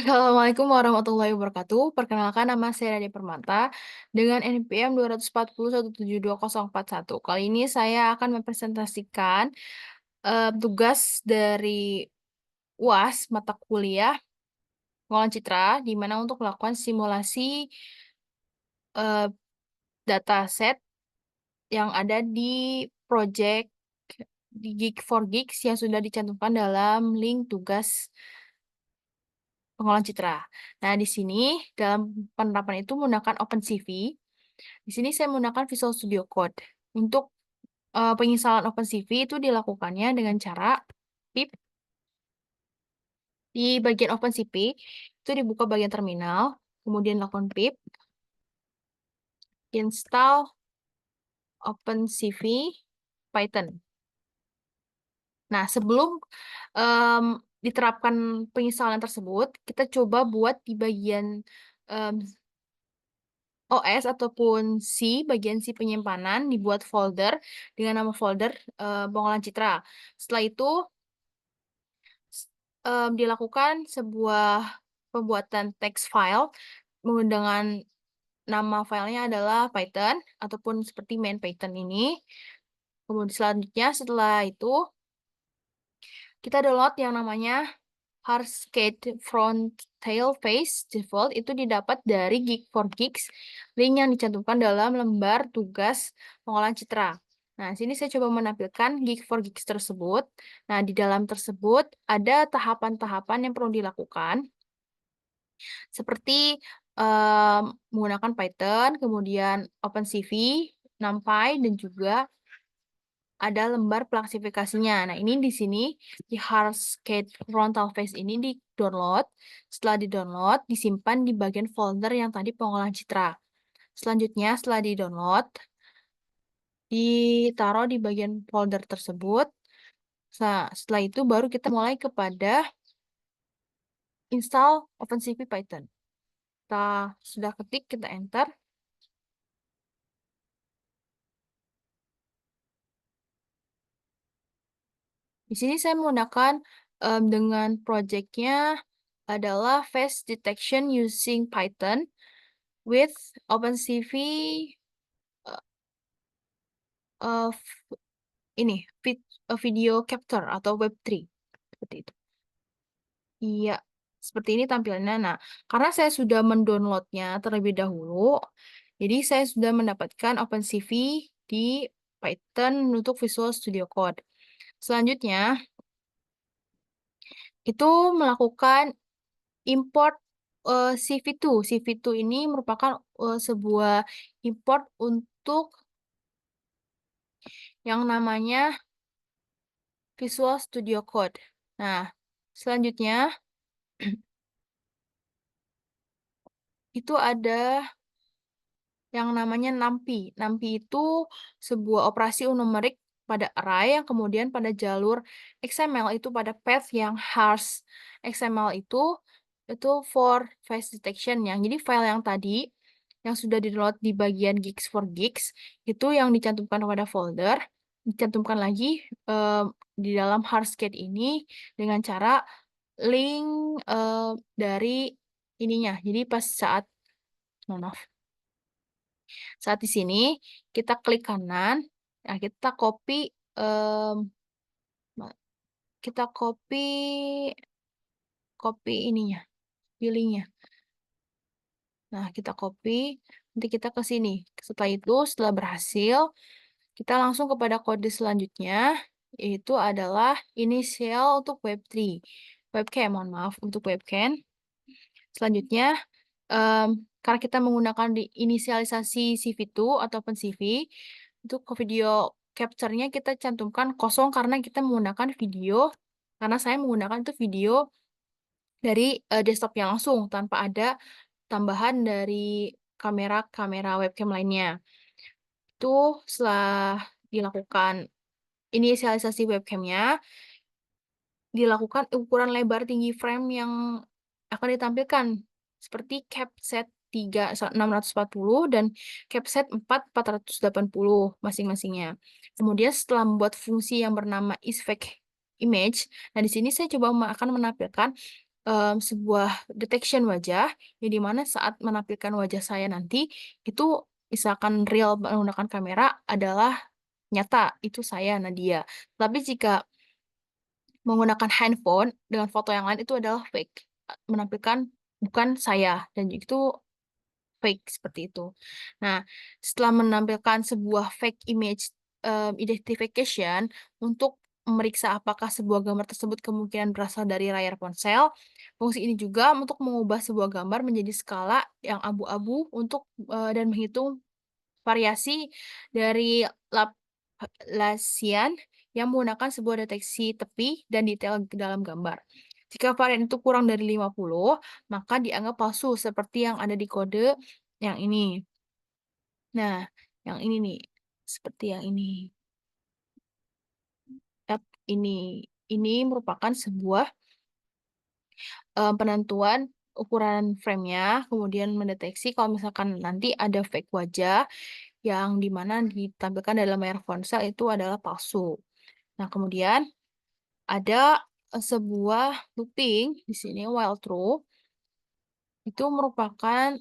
Assalamualaikum warahmatullahi wabarakatuh. Perkenalkan nama saya Raditya Permata dengan NPM 241172041. Kali ini saya akan mempresentasikan tugas dari UAS mata kuliah pengolahan citra, di mana untuk melakukan simulasi eh, dataset yang ada di project di Geek for Geeks yang sudah dicantumkan dalam link tugas pengolahan citra. Nah, di sini dalam penerapan itu menggunakan OpenCV. Di sini saya menggunakan Visual Studio Code. Untuk penginstalan OpenCV itu dilakukannya dengan cara pip di bagian OpenCV itu dibuka bagian terminal, kemudian lakukan pip install OpenCV Python. Nah, sebelum em, diterapkan penginstalan tersebut, kita coba buat di bagian em, OS ataupun C, bagian C penyimpanan, dibuat folder dengan nama folder pengolahan citra. Setelah itu dilakukan sebuah pembuatan text file dengan nama filenya adalah Python ataupun seperti main Python ini. Kemudian selanjutnya setelah itu kita download yang namanya Hardscape Frontail Face Default itu didapat dari Geek for Geeks, link yang dicantumkan dalam lembar tugas pengolahan citra. Nah, sini saya coba menampilkan Geek for Geeks tersebut. Nah, di dalam tersebut ada tahapan-tahapan yang perlu dilakukan, seperti menggunakan Python, kemudian OpenCV, NumPy, dan juga ada lembar klasifikasinya. Nah, ini di sini di Hardscape Frontal Face ini di-download. Setelah di-download, disimpan di bagian folder yang tadi pengolahan citra. Selanjutnya, setelah di-download, ditaruh di bagian folder tersebut. Nah, setelah itu baru kita mulai kepada install OpenCV Python. Kita sudah ketik, kita enter. Di sini saya menggunakan dengan projectnya adalah face detection using Python with OpenCV uh, ini video capture atau Web3 seperti itu. Iya, seperti ini tampilannya. Nah, karena saya sudah mendownloadnya terlebih dahulu, jadi saya sudah mendapatkan OpenCV di Python untuk Visual Studio Code. Selanjutnya, itu melakukan import CV2. CV2 ini merupakan sebuah import untuk yang namanya Visual Studio Code. Nah, selanjutnya itu ada yang namanya NumPy. NumPy itu sebuah operasi numerik pada array yang kemudian pada jalur XML itu pada path yang harsh XML itu for face detection yang jadi file yang tadi yang sudah di-download di bagian Geeks for Geeks itu yang dicantumkan pada folder dicantumkan lagi di dalam Hardscape ini dengan cara link dari ininya. Jadi pas saat maaf saat di sini kita klik kanan, nah kita copy em, kita copy ininya, pilihnya. Nah, kita copy, nanti kita ke sini. Setelah itu, setelah berhasil, kita langsung kepada kode selanjutnya, yaitu adalah initial untuk Web3. Webcam, mohon maaf, untuk webcam. Selanjutnya, karena kita menggunakan di inisialisasi CV2 atau OpenCV, untuk video capture-nya kita cantumkan kosong karena kita menggunakan video, karena saya menggunakan itu video dari desktopnya langsung, tanpa ada tambahan dari kamera-kamera webcam lainnya. Itu setelah dilakukan inisialisasi webcamnya, dilakukan ukuran lebar tinggi frame yang akan ditampilkan seperti CapSet 3 640 dan CapSet 4 480 masing-masingnya. Kemudian setelah membuat fungsi yang bernama isFake image, nah di sini saya coba akan menampilkan sebuah detection wajah, yang di mana saat menampilkan wajah saya nanti, itu misalkan real menggunakan kamera adalah nyata, itu saya, Nadia. Tapi jika menggunakan handphone dengan foto yang lain itu adalah fake, menampilkan bukan saya, dan itu fake seperti itu. Nah, setelah menampilkan sebuah fake image identification untuk memeriksa apakah sebuah gambar tersebut kemungkinan berasal dari layar ponsel, fungsi ini juga untuk mengubah sebuah gambar menjadi skala yang abu-abu untuk dan menghitung variasi dari Laplacian yang menggunakan sebuah deteksi tepi dan detail dalam gambar. Jika varian itu kurang dari 50, maka dianggap palsu seperti yang ada di kode yang ini. Nah, yang ini nih, seperti yang ini. Yap, ini merupakan sebuah penentuan ukuran frame-nya, kemudian mendeteksi kalau misalkan nanti ada fake wajah yang dimana ditampilkan dalam layar ponsel itu adalah palsu. Nah, kemudian ada sebuah looping di sini while true itu merupakan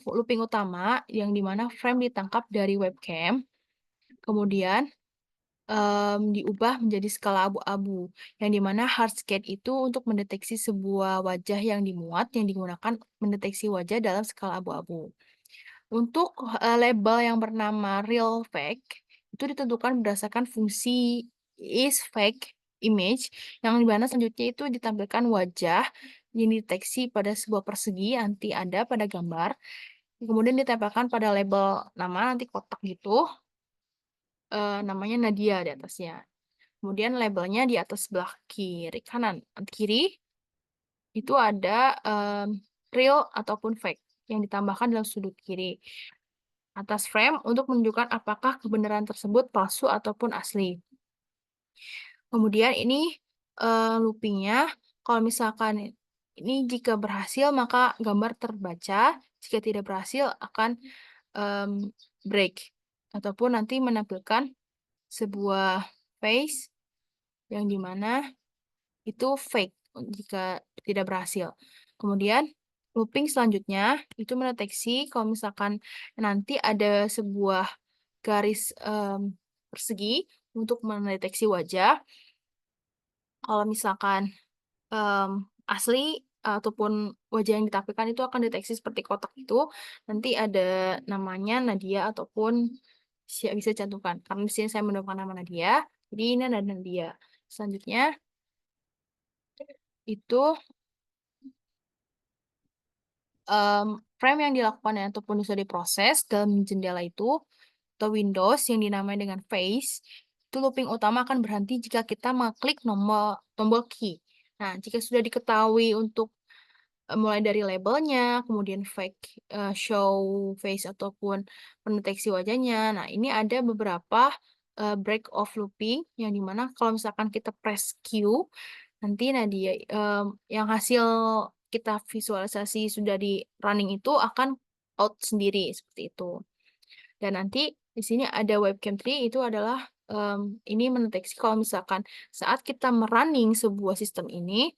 looping utama yang dimana frame ditangkap dari webcam, kemudian diubah menjadi skala abu-abu, yang dimana hardscape itu untuk mendeteksi sebuah wajah yang dimuat yang digunakan mendeteksi wajah dalam skala abu-abu. Untuk label yang bernama real fake itu ditentukan berdasarkan fungsi is fake image yang dimana selanjutnya itu ditampilkan wajah yang dideteksi pada sebuah persegi nanti ada pada gambar, kemudian ditempelkan pada label nama nanti kotak gitu, namanya Nadia di atasnya. Kemudian labelnya di atas sebelah kiri kanan kiri itu ada real ataupun fake yang ditambahkan dalam sudut kiri atas frame untuk menunjukkan apakah kebenaran tersebut palsu ataupun asli. Kemudian ini loopingnya, kalau misalkan ini jika berhasil maka gambar terbaca, jika tidak berhasil akan break ataupun nanti menampilkan sebuah face yang dimana itu fake jika tidak berhasil. Kemudian looping selanjutnya itu mendeteksi kalau misalkan nanti ada sebuah garis persegi untuk mendeteksi wajah. Kalau misalkan asli ataupun wajah yang ditampilkan itu akan deteksi seperti kotak itu, nanti ada namanya Nadia ataupun bisa cantumkan. Karena di sini saya menemukan nama Nadia, jadi ini ada Nadia. Selanjutnya itu frame yang dilakukan ataupun bisa diproses dalam jendela itu atau Windows yang dinamai dengan face, itu looping utama akan berhenti jika kita mengklik tombol key. Nah, jika sudah diketahui untuk mulai dari labelnya, kemudian fake show face ataupun pendeteksi wajahnya. Nah, ini ada beberapa break of looping yang dimana kalau misalkan kita press Q, nanti Nadia yang hasil kita visualisasi sudah di running itu akan out sendiri seperti itu. Dan nanti di sini ada webcam tree itu adalah ini mendeteksi kalau misalkan saat kita merunning sebuah sistem ini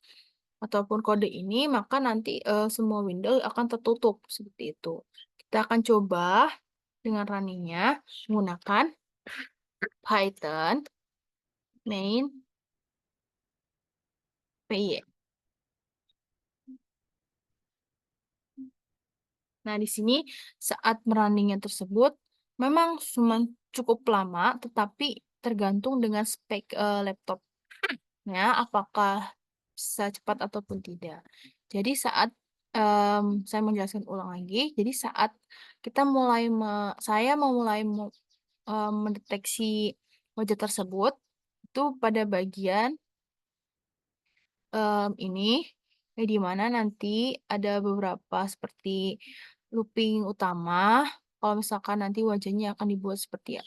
ataupun kode ini, maka nanti semua window akan tertutup seperti itu. Kita akan coba dengan runningnya menggunakan Python main py. Nah, di sini saat merunningnya tersebut memang cuma cukup lama, tetapi tergantung dengan spek laptopnya apakah bisa cepat ataupun tidak. Jadi saat saya menjelaskan ulang lagi, jadi saat kita saya memulai mendeteksi wajah tersebut itu pada bagian ini di mana nanti ada beberapa seperti looping utama. Kalau misalkan nanti wajahnya akan dibuat seperti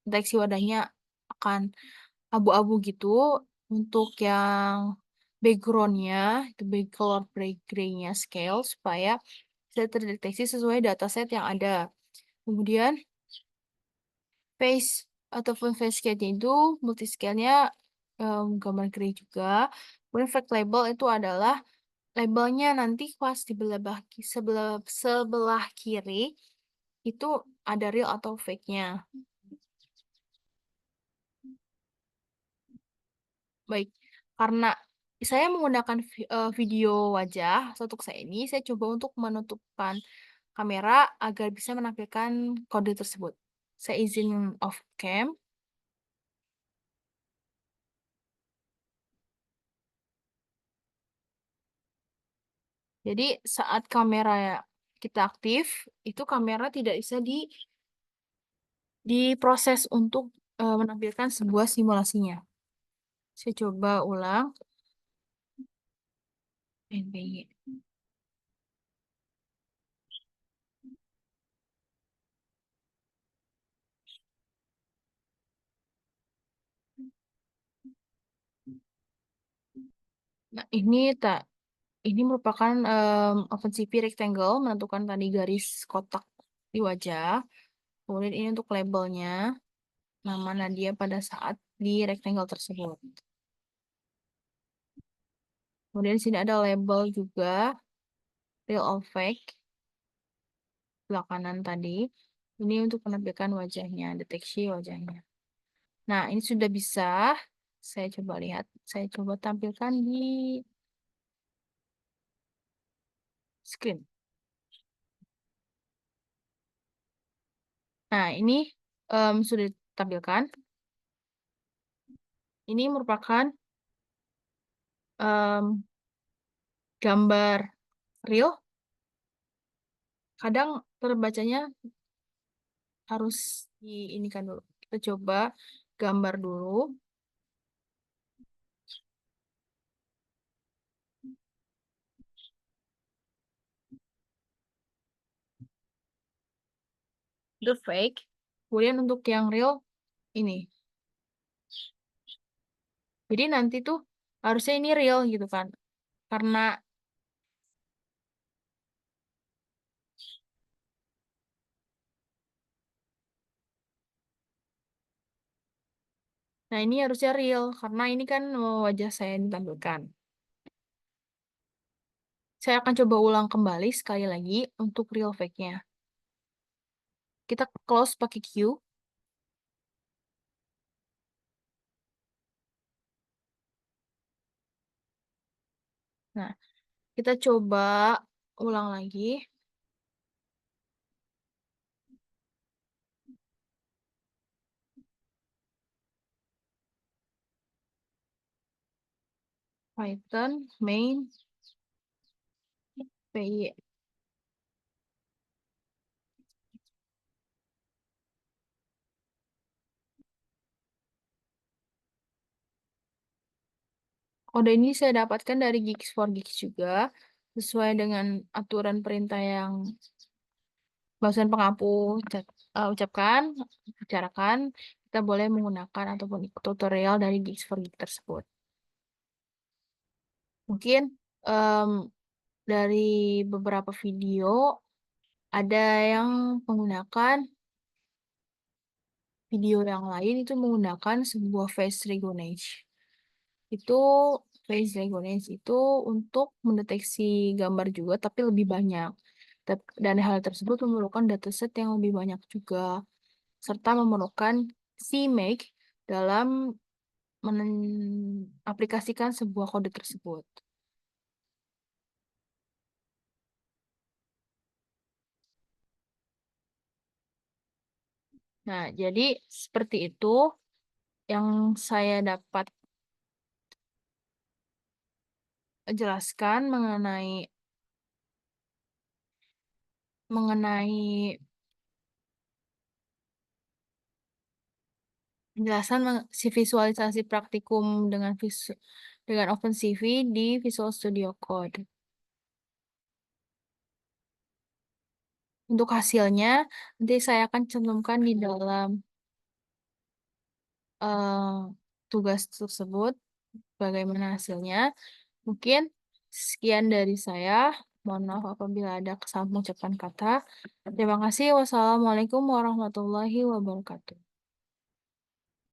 deteksi wadahnya akan abu-abu gitu. Untuk yang backgroundnya itu background gray-nya scale supaya bisa terdeteksi sesuai dataset yang ada. Kemudian face ataupun face scan itu multiscale-nya gambar gray juga. Kemudian fake label itu adalah labelnya nanti pas sebelah kiri itu ada real atau fake-nya. Baik, karena saya menggunakan video wajah, untuk saya ini, saya coba untuk menutupkan kamera agar bisa menampilkan kode tersebut. Saya izin off cam. Jadi saat kamera kita aktif, itu kamera tidak bisa diproses untuk menampilkan sebuah simulasinya. Saya coba ulang. NPY. Nah, ini merupakan OpenCV rectangle, menentukan tadi garis kotak di wajah. Kemudian ini untuk labelnya, nama Nadia pada saat di rectangle tersebut. Kemudian di sini ada label juga, real or fake, sebelah kanan tadi. Ini untuk menampilkan wajahnya, deteksi wajahnya. Nah, ini sudah bisa. Saya coba lihat, saya coba tampilkan di screen. Nah, ini sudah ditampilkan. Ini merupakan gambar real. Kadang terbacanya harus diinikan dulu. Kita coba gambar dulu. The fake. Kemudian untuk yang real ini. Jadi nanti tuh harusnya ini real gitu kan. Karena nah ini harusnya real karena ini kan wajah saya yang ditampilkan. Saya akan coba ulang kembali sekali lagi untuk real fake-nya. Kita close pakai Q. Nah, kita coba ulang lagi. Python main py. Kode ini saya dapatkan dari Geeks for Geeks juga, sesuai dengan aturan perintah yang barusan pengampu ucapkan, bicarakan, kita boleh menggunakan ataupun ikut tutorial dari Geeks for Geeks tersebut. Mungkin em, dari beberapa video, ada yang menggunakan video yang lain itu menggunakan sebuah face recognition. Itu face recognition itu untuk mendeteksi gambar juga, tapi lebih banyak. Dan hal tersebut memerlukan dataset yang lebih banyak juga, serta memerlukan CMake dalam aplikasikan sebuah kode tersebut. Nah, jadi seperti itu yang saya dapat jelaskan mengenai penjelasan si visualisasi praktikum dengan OpenCV di Visual Studio Code. Untuk hasilnya, nanti saya akan cantumkan di dalam tugas tersebut, bagaimana hasilnya. Mungkin sekian dari saya. Mohon maaf apabila ada kesalahan mengucapkan kata. Terima kasih. Wassalamualaikum warahmatullahi wabarakatuh.